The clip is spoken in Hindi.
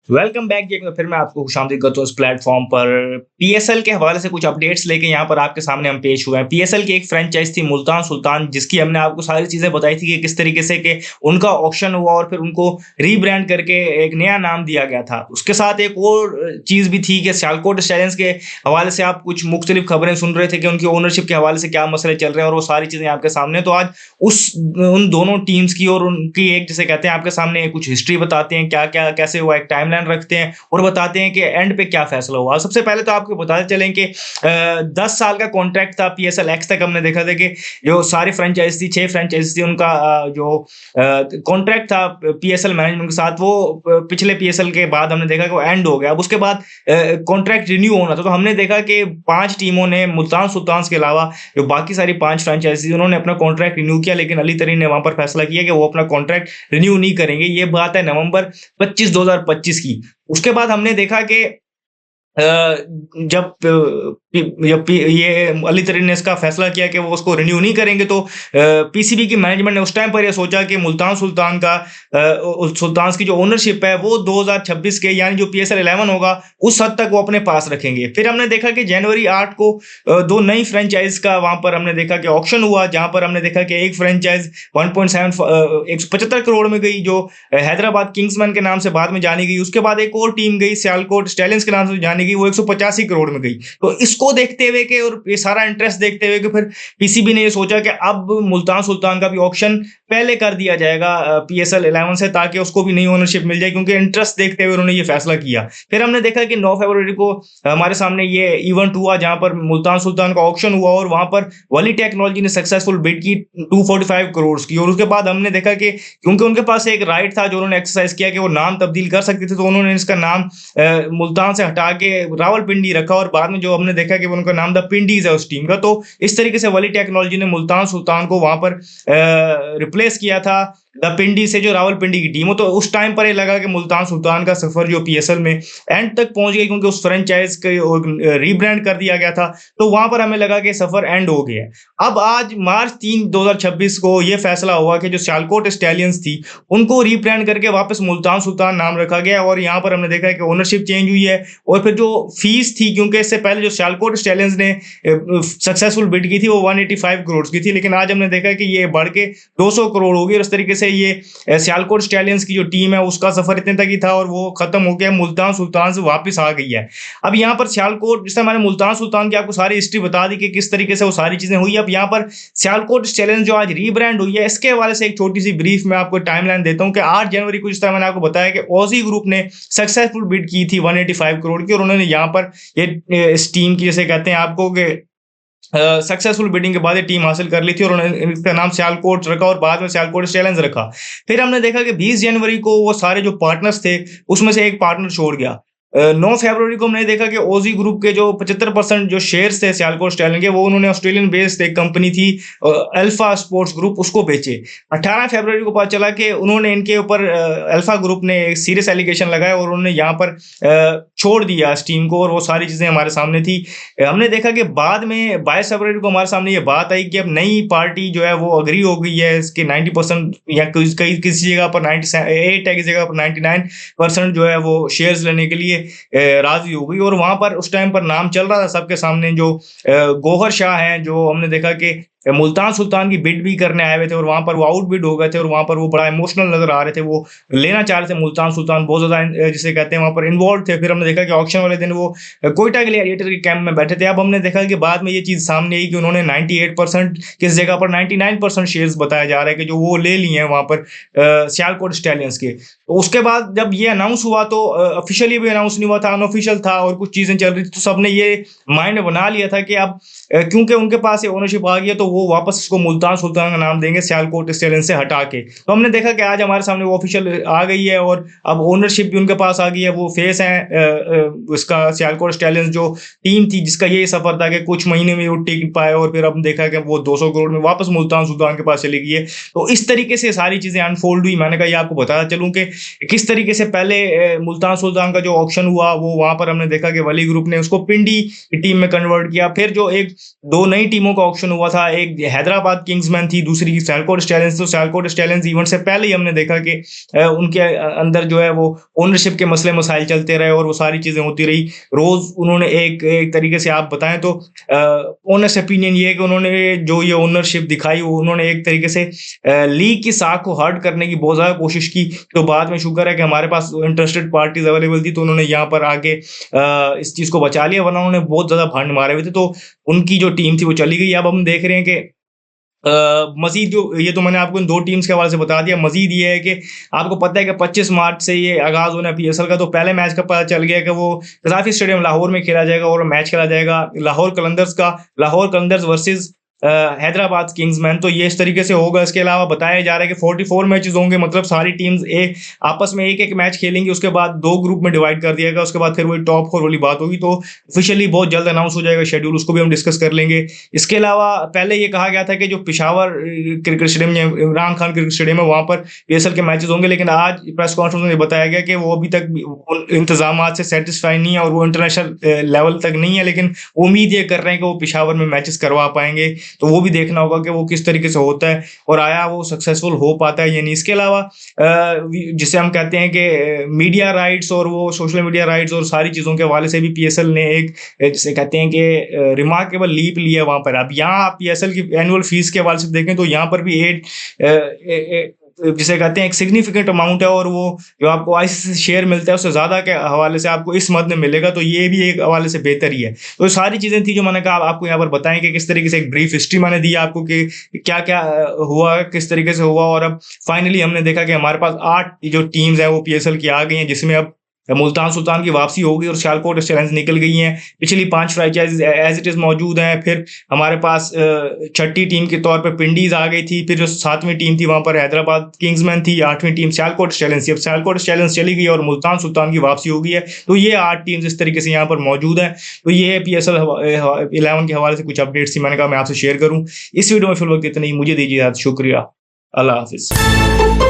वेलकम बैक जी। एक बार फिर मैं आपको खुशामदीद करता हूँ इस प्लेटफॉर्म पर। पीएसएल के हवाले से कुछ अपडेट्स लेके यहाँ पर आपके सामने हम पेश हुए हैं। पीएसएल की एक फ्रेंचाइज थी मुल्तान सुल्तान, जिसकी हमने आपको सारी चीजें बताई थी कि किस तरीके से कि उनका ऑक्शन हुआ और फिर उनको रीब्रांड करके एक नया नाम दिया गया था। उसके साथ एक और चीज भी थी कि सियालकोट स्टैलियंस के हवाले से आप कुछ मुख्तलिफ खबरें सुन रहे थे कि उनकी ओनरशिप के हवाले से क्या मसले चल रहे हैं, और वो सारी चीजें आपके सामने। तो आज उस उन दोनों टीम्स की और उनकी एक जिसे कहते हैं आपके सामने कुछ हिस्ट्री बताते हैं, क्या क्या कैसे हुआ, एक टाइमलाइन रखते हैं और बताते हैं कि एंड पे क्या फैसला हुआ। सबसे पहले तो आपको बताते चलें कि 10 साल का कॉन्ट्रैक्ट था पीएसएल एक्स तक। हमने देखा था कि जो सारी फ्रेंचाइज थी, 6 फ्रेंचाइज थी, उनका जो कॉन्ट्रैक्ट था पीएसएल मैनेजमेंट के साथ, वो पिछले पीएसएल के बाद हमने देखा कि वो एंड हो गया। अब उसके बाद कॉन्ट्रैक्ट रिन्यू होना था, तो हमने देखा कि 5 टीमों ने मुल्तान सुल्तान के अलावा जो बाकी सारी 5 फ्रेंचाइजी थी, उन्होंने अपना कॉन्ट्रैक्ट रिन्यू किया, लेकिन अली तरीन ने वहां पर फैसला किया कि वो अपना कॉन्ट्रैक्ट रिन्यू नहीं करेंगे। ये बात है नवंबर 25 2025 की। उसके बाद हमने देखा कि अ, जब ये अली तरीन ने इसका फैसला किया कि वो उसको रिन्यू नहीं करेंगे, तो पीसीबी की मैनेजमेंट ने उस टाइम पर ये सोचा कि मुल्तान सुल्तान का सुल्तान की जो ओनरशिप है वो 2026 के यानी जो पीएसएल 11 होगा उस हद तक वो अपने पास रखेंगे। फिर हमने देखा कि जनवरी 8 को दो नई फ्रेंचाइज का वहां पर हमने देखा कि ऑक्शन हुआ, जहां पर हमने देखा कि एक फ्रेंचाइज 175 करोड़ में गई, जो हैदराबाद किंग्समैन के नाम से बाद में जानी गई। उसके बाद एक और टीम गई सियालकोट स्टैलियंस के नाम से जानी गई, वो 185 करोड़ में गई। तो इसको देखते हुए कि और ये सारा इंटरेस्ट देखते हुए कि फिर पीसीबी ने ये सोचा कि अब मुल्तान सुल्तान का भी ऑक्शन पहले कर दिया जाएगा पीएसएल 11 से, ताकि उसको भी नई ओनरशिप मिल जाए, क्योंकि इंटरेस्ट देखते हुए उन्होंने ये फैसला किया। फिर हमने देखा कि 9 फरवरी को हमारे सामने ये इवेंट हुआ जहां पर मुल्तान सुल्तान का ऑक्शन हुआ और वहां पर वली टेक्नोलॉजी ने सक्सेसफुल बिड की 245 करोड़ की। और उसके बाद हमने देखा कि क्योंकि उनके पास एक राइट था जो उन्होंने एक्सरसाइज किया कि वो नाम तब्दील कर सकते थे, तो उन्होंने इसका नाम मुल्तान से हटा के रावलपिंडी रखा, और बाद में जो हमने देखा कि उनका नाम द पिंडीज है उस टीम का। तो इस तरीके से वली टेक्नोलॉजी ने मुल्तान सुल्तान को वहां पर रिप्लेस किया था द पिंडी से, जो रावलपिंडी की टीम हो। तो उस टाइम पर ये लगा कि मुल्तान सुल्तान का सफर जो पीएसएल में एंड तक पहुंच गई, क्योंकि उस फ्रेंचाइज को रीब्रांड कर दिया गया था। तो वहां पर हमें लगा कि सफर एंड हो गया है। अब आज मार्च 3 2026 को यह फैसला हुआ कि जो सियालकोट स्टैलियंस थी उनको रीब्रांड करके वापस मुल्तान सुल्तान नाम रखा गया, और यहाँ पर हमने देखा कि ओनरशिप चेंज हुई है। और फिर जो फीस थी, क्योंकि इससे पहले जो सियालकोट स्टैलियंस ने सक्सेसफुल बिड की थी वो 185 करोड़ की थी, लेकिन आज हमने देखा कि ये बढ़ के 200 करोड़ होगी। और इस तरीके से ये सियालकोट स्टैलियंस की जो टीम है उसका सफर इतने तक ही था और वो खत्म हो गया, मुल्तान सुल्तान से वापस आ गई है। अब यहाँ पर सियालकोट, जिससे मैंने मुल्तान सुल्तान की आपको सारी हिस्ट्री बता दी कि किस तरीके से वो सारी चीजें हुई। अब यहाँ पर सियालकोट स्टैलियंस जो आज रीब्रांड हुई है, इसके हवाले से एक छोटी सी ब्रीफ में आपको टाइमलाइन देता हूँ कि 8 जनवरी को, जिस तरह मैंने आपको बताया कि ओजी ग्रुप ने सक्सेसफुल बिड की थी 185 करोड़ की, और उन्होंने यहाँ पर ये इस टीम की, जैसे कहते हैं आपको कि सक्सेसफुल बिडिंग के बाद ये टीम हासिल कर ली थी, और उन्होंने इसका नाम सियालकोट रखा और बाद में सियालकोट स्टैलियंस रखा। फिर हमने देखा कि 20 जनवरी को वो सारे जो पार्टनर्स थे उसमें से एक पार्टनर छोड़ गया। 9 फरवरी को हमने देखा कि ओजी ग्रुप के जो 75% जो शेयर्स थे सियालकोट स्टैलियंस के, वो उन्होंने ऑस्ट्रेलियन बेस्ड एक कंपनी थी अल्फा स्पोर्ट्स ग्रुप, उसको बेचे। 18 फरवरी को पता चला कि उन्होंने इनके ऊपर अल्फा ग्रुप ने एक सीरियस एलिगेशन लगाया और उन्होंने यहाँ पर छोड़ दिया इस टीम को, और वो सारी चीजें हमारे सामने थी। हमने देखा कि बाद में 22 फरवरी को हमारे सामने ये बात आई कि अब नई पार्टी जो है वो अग्री हो गई है इसके 90% या किसी जगह पर 98 है, किसी जगह पर 99% जो है वो शेयर्स लेने के लिए राजी हो गई। और वहां पर उस टाइम पर नाम चल रहा था सबके सामने, जो गौहर शाह हैं, जो हमने देखा कि मुल्तान सुल्तान की बिड भी करने आए हुए थे, और वहां पर वो आउट बिड हो गए थे, और वहां पर वो बड़ा इमोशनल नजर आ रहे थे, वो लेना चाह रहे थे मुल्तान सुल्तान, बहुत ज्यादा जिसे कहते हैं वहां पर इन्वॉल्व थे। फिर हमने देखा कि ऑक्शन वाले दिन वो कोयटा ग्लैडिएटर के कैंप में बैठे थे। अब हमने देखा कि बाद में ये चीज सामने आई कि उन्होंने 98%, किस जगह पर 99% शेयर्स बताया जा रहा है कि जो वो ले लिए हैं वहां पर सियालकोट स्टैलियंस के। तो उसके बाद जब ये अनाउंस हुआ तो ऑफिशियली भी अनाउंस नहीं हुआ था, अनऑफिशियल था और कुछ चीजें चल रही थी, तो सबने ये माइंड में बना लिया था कि अब क्योंकि उनके पास ये ओनरशिप आ गई है तो वो वापस इसको मुल्तान सुल्तान का नाम देंगे सियालकोट स्टैलियंस से हटा के। तो हमने देखा कि आज हमारे सामने वो ऑफिशियल आ गई है, और अब ओनरशिप भी उनके पास आ गई है। वो फेस है उसका सियालकोट स्टैलियंस जो टीम थी, जिसका ये सफर था कि कुछ महीने में वो टिक पाए, और फिर अब देखा कि वो 200 करोड़ में वापस मुल्तान सुल्तान के पास चली गई है। तो इस तरीके से सारी चीजें अनफोल्ड हुई। मैंने कहा ये आपको बताया चलूं कि किस तरीके से पहले मुल्तान सुल्तान का जो ऑक्शन हुआ वो वहां पर हमने देखा कि वली ग्रुप ने उसको पिंडी की टीम में कन्वर्ट किया। फिर जो एक दो नई टीमों का ऑक्शन हुआ था, एक हैदराबाद किंग्समैन थी, दूसरी की सियालकोट स्टैलियंस। तो सियालकोट स्टैलियंस इवेंट से पहले ही हमने देखा कि उनके अंदर जो है वो ओनरशिप के मसले मसाइल चलते रहे और वो सारी चीज़ें होती रही। रोज़ उन्होंने एक एक तरीके से आप बताएँ तो ऑनेस्ट ओपिनियन ये है कि उन्होंने जो ये ओनरशिप दिखाई, वो उन्होंने एक तरीके से लीग की साख को हर्ट करने की बहुत ज़्यादा कोशिश की। तो बाद में शुक्र है कि हमारे पास इंटरेस्टेड पार्टीज़ अवेलेबल थी, तो उन्होंने यहाँ पर आके इस चीज़ को बचा लिया, वरना उन्होंने बहुत ज़्यादा भंड मारे हुए थे। तो उनकी जो टीम थी वो चली गई। अब हम देख रहे हैं कि मज़ीद जो ये तो मैंने आपको इन 2 टीम्स के हवाले से बता दिया। मज़ीद ये है कि आपको पता है कि 25 मार्च से ये आगाज़ होना है पीएसएल का। तो पहले मैच का पता चल गया कि वो कज़ाफ़ी स्टेडियम लाहौर में खेला जाएगा और मैच खेला जाएगा लाहौर कलंदर्स का। Lahore Qalandars versus Hyderabad Kingsman. तो ये इस तरीके से होगा। इसके अलावा बताया जा रहा है कि 44 मैचेस होंगे, मतलब सारी टीम्स आपस में एक-एक मैच खेलेंगी। उसके बाद 2 ग्रुप में डिवाइड कर दिया गया। उसके बाद फिर वही टॉप 4 वाली बात होगी। तो ऑफिशियली बहुत जल्द अनाउंस हो जाएगा शेड्यूल, उसको भी हम डिस्कस कर लेंगे। इसके अलावा पहले ये कहा गया था कि जो पेशावर क्रिकेट स्टेडियम या इमरान खान क्रिकेट स्टेडियम है, वहाँ पर पीएसएल के मैचेस होंगे। लेकिन आज प्रेस कॉन्फ्रेंस में बताया गया कि वो अभी तक उन इंतजामात से सैटिस्फाई नहीं है और वो इंटरनेशनल लेवल तक नहीं है। लेकिन उम्मीद ये कर रहे हैं कि वो पेशावर में मैचेस करवा पाएंगे। तो वो भी देखना होगा कि वो किस तरीके से होता है और आया वो सक्सेसफुल हो पाता है या नहीं। इसके अलावा जिसे हम कहते हैं कि मीडिया राइट्स और वो सोशल मीडिया राइट्स और सारी चीज़ों के हवाले से भी पीएसएल ने एक जिसे कहते हैं कि रिमार्केबल लीप लिया वहाँ पर। अब यहाँ आप पीएसएल की एनुअल फीस के हवाले से देखें तो यहाँ पर भी जिसे कहते हैं एक सिग्निफिकेंट अमाउंट है और वो जो आपको आईसीसी से शेयर मिलता है उससे ज़्यादा के हवाले से आपको इस मद में मिलेगा। तो ये भी एक हवाले से बेहतर ही है। तो सारी चीज़ें थी जो मैंने कहा आपको यहाँ पर बताएं कि किस तरीके से एक ब्रीफ हिस्ट्री मैंने दी आपको कि क्या क्या हुआ, किस तरीके से हुआ। और अब फाइनली हमने देखा कि हमारे पास 8 जो टीम्स हैं वो पीएसएल की आ गई हैं, जिसमें अब मुल्तान सुल्तान की वापसी होगी और सियालकोट स्टैलियंस निकल गई हैं। पिछली 5 फ्रेंचाइजीज एज इट इज़ मौजूद हैं। फिर हमारे पास छठी टीम के तौर पर पिंडीज आ गई थी। फिर जो 7वीं टीम थी वहाँ पर हैदराबाद किंग्समैन थी। 8वीं टीम सियालकोट स्टैलियंस। अब सियालकोट स्टैलियंस चली गई और मुल्तान सुल्तान की वापसी हो गई है। तो ये 8 टीम्स इस तरीके से यहाँ पर मौजूद हैं। तो ये पीएसएल 11 के हवाले से कुछ अपडेट्स थी, मैंने कहा मैं आपसे शेयर करूँ। इस वीडियो में फिलहाल इतना ही। मुझे दीजिए शुक्रिया। अल्लाह हाफिज़।